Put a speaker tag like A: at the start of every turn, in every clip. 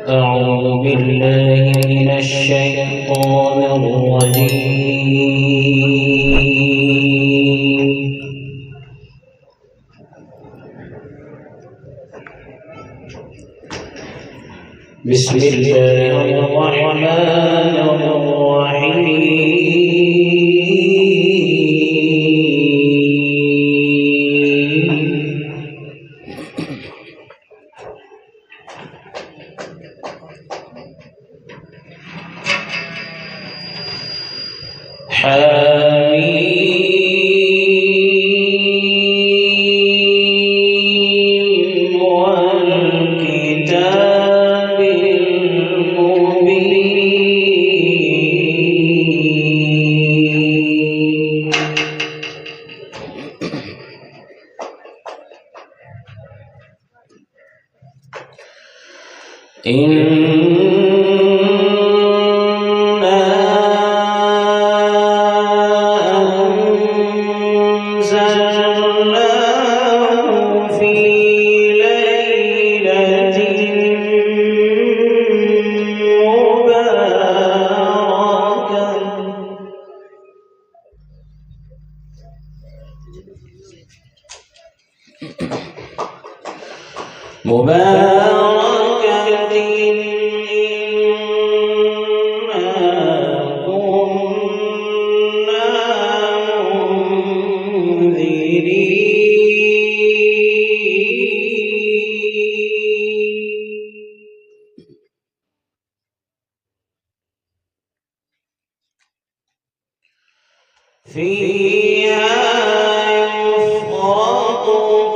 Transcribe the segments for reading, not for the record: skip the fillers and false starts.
A: أعوذ بالله من الشيطان الرجيم. بسم الله الرحمن الرحيم. حميم والكتاب المبين. مباركة إنا كنا منذرين فيها يفرق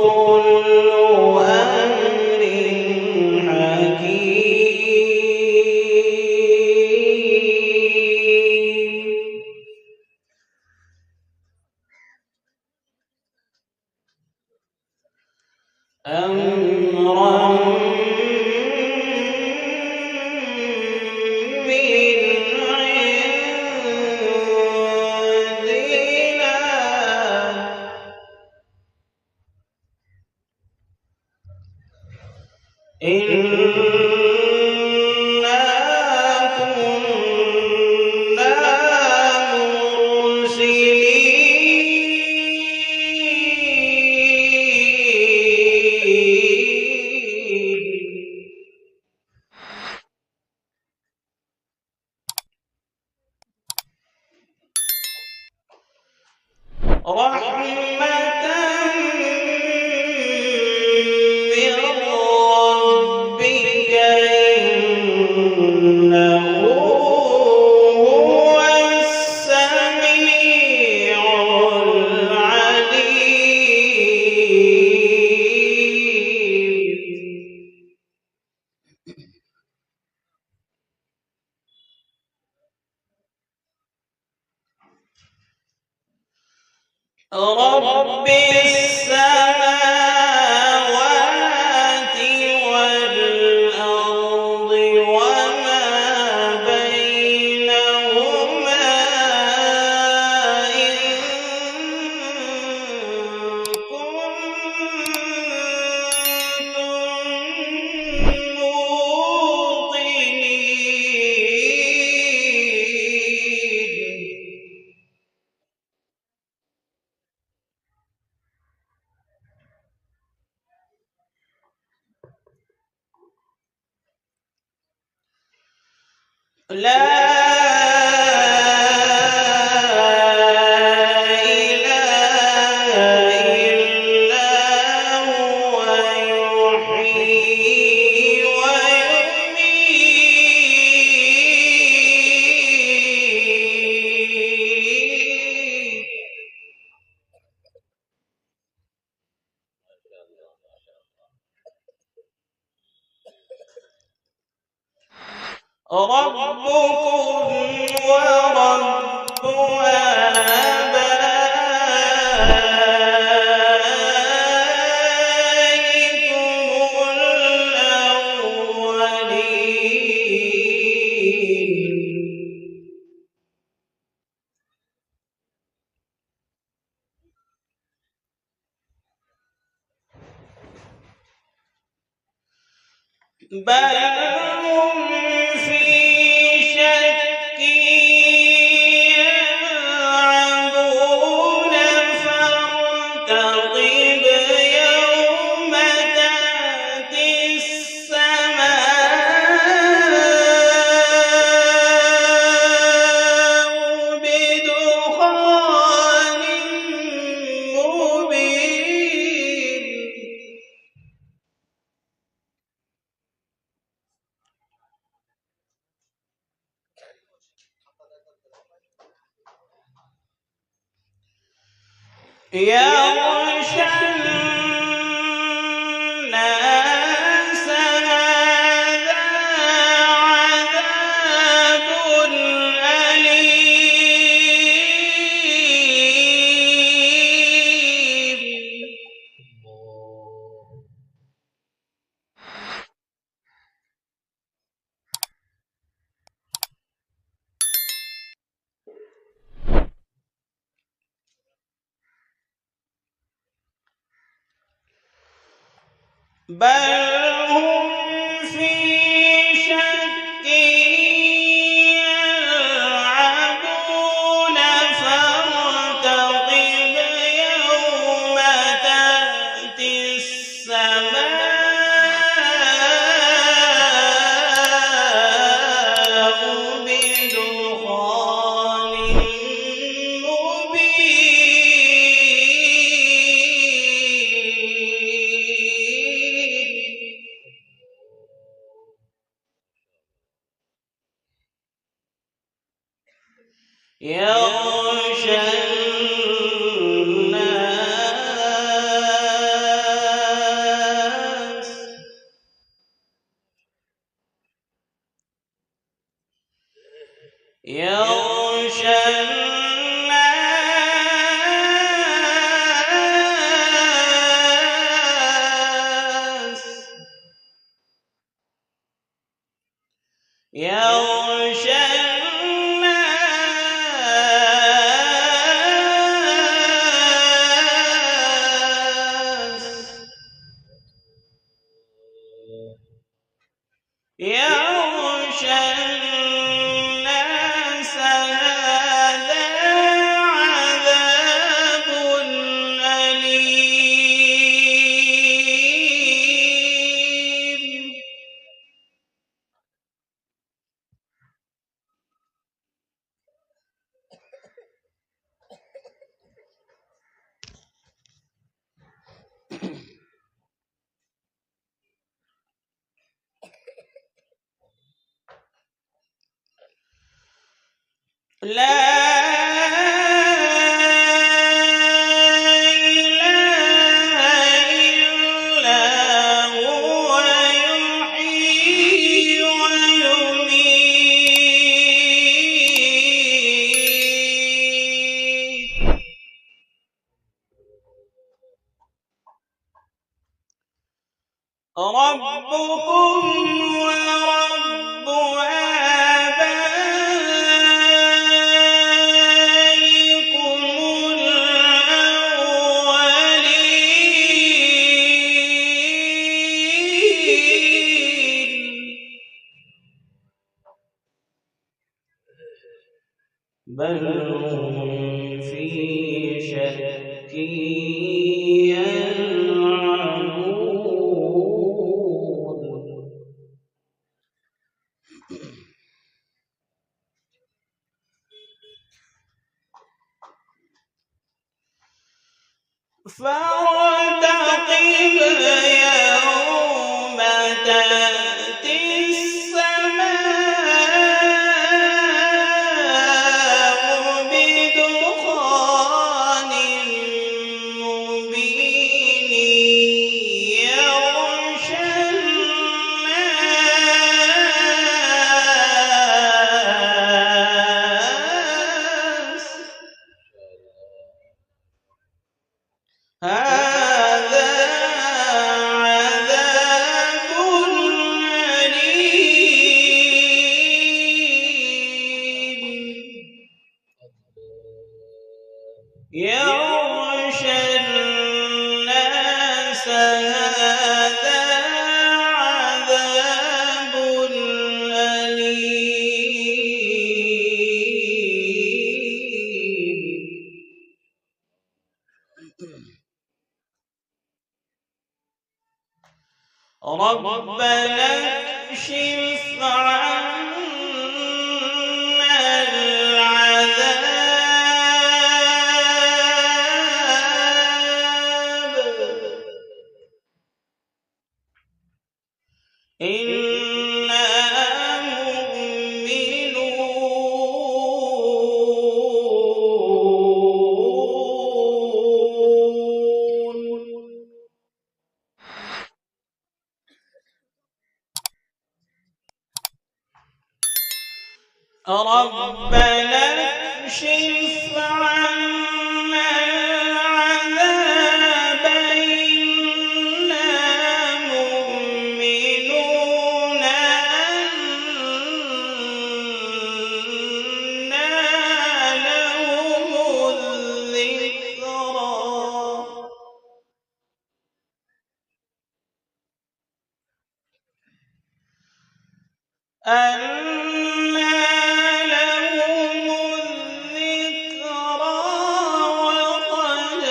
A: كل أمر حكيم أمرا من عندنا إنا كنا مرسلين رحمة من ربك إنه هو السميع العليم. رب السماوات والأرض وما بينهما إن كنتم موقنين. لا إله إلا هو يحيي ويميت. ربكم ورب آبائكم الأولين. بل هم في شك يلعبون فارتقب يوم تأتي السماء بدخان مبين يغشى الناس هذا عذاب أليم بل هم في شك يلعبون فارتقب يوم تأتي السماء بدخان مبين يغشى الناس يغشى الناس يغشى الناس يغشى الناس هذا عذاب أليم لا إله إلا هو يحيي ويميت ربكم ورب آبائكم الأولين بل هم في شك يلعبون فارتقب يوم تأتي السماء بدخان مبين يغشى الناس هذا عذاب ربنا اكشف عنا العذاب إنا مؤمنون ربنا اكشف عنا العذاب إنا مؤمنون أنى لهم الذكرى وقد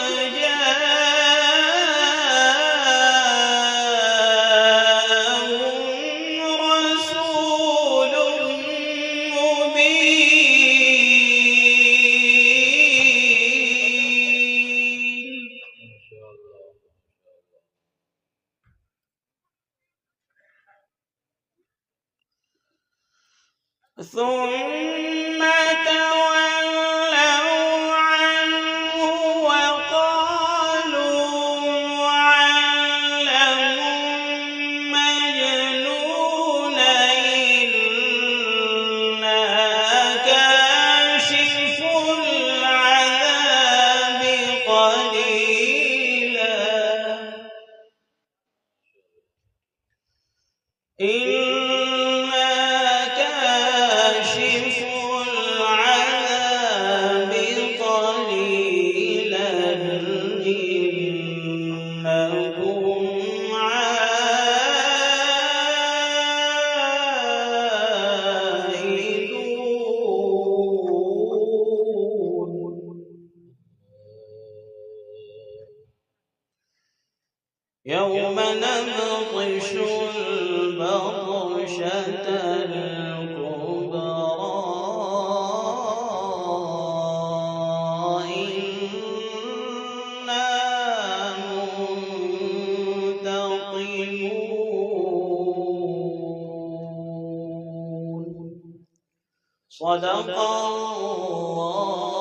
A: جاءهم رسول مبين ثم تولوا عنه وقالوا معلم مجنون إنا كاشف العذاب قليلا إنكم عائدون يوم نبطش البطشة الكبرى إنا منتقمون صدق الله